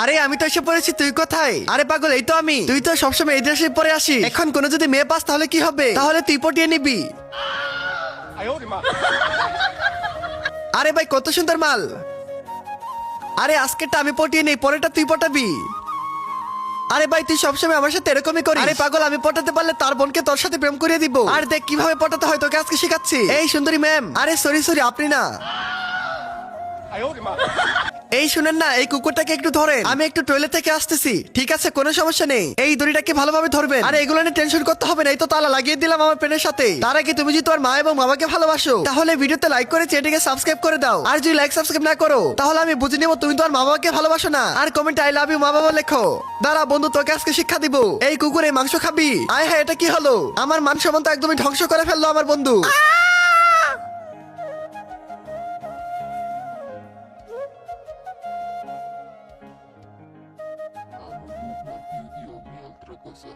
আরে আমি তো এসে পড়েছি, তুই কোথায়? আরে পাগল, এই তো আমি। তুই তো সবসময় এই ড্রেসে পরে আসিস, এখন কোনো যদি মেয়ে পাস তাহলে কি হবে? তাহলে তুই পটিয়ে নিবি। আরে ভাই কত সুন্দর মাল। আরে আজকেরটা আমি পটিয়ে নেই, পরেরটা তুই পটাবি। আরে ভাই তুই সবসময় আমার সাথে এরকমই করিস। আরে পাগল, আমি পটাতে পারলে তার বোনকে তোর সাথে প্রেম করিয়ে দিব। আর দেখ কিভাবে পটাতে হয়, তোকে আজকে শিখাচ্ছি। এই সুন্দরী ম্যাম, আরে সরি সরি, আপনি না। এই শুনেন না, এই কুকুরটাকে একটু ধরেন, আমি একটু টয়লেট থেকে আসতেছি। ঠিক আছে, কোনো সমস্যা নেই। এই দড়িটাকে ভালোভাবে ধরবেন। আর এগুলো নিয়ে টেনশন করতে হবে না, এই তো তালা লাগিয়ে দিলাম আমার পেনের সাথে। তার আগে তুমি যদি তোমার মা এবং বাবাকে ভালোবাসো তাহলে ভিডিওতে লাইক করে চ্যানেলটিকে সাবস্ক্রাইব করে দাও। আর যদি লাইক সাবস্ক্রাইব না করো তাহলে আমি বুঝে নেবো তুমি তোমার মা বাবাকে ভালোবাসো না। আর কমেন্টে আই লাভ ইউ মা বাবা লেখো। দাঁড়া বন্ধু, তোকে আজকে শিক্ষা দিব। এই কুকুর এই মাংস খাবি? আয় হ্যাঁ, এটা কি হলো? আমার মান সম্মান তো একদমই ধ্বংস করে ফেললো আমার বন্ধু। A no lubię i omi otra cosa.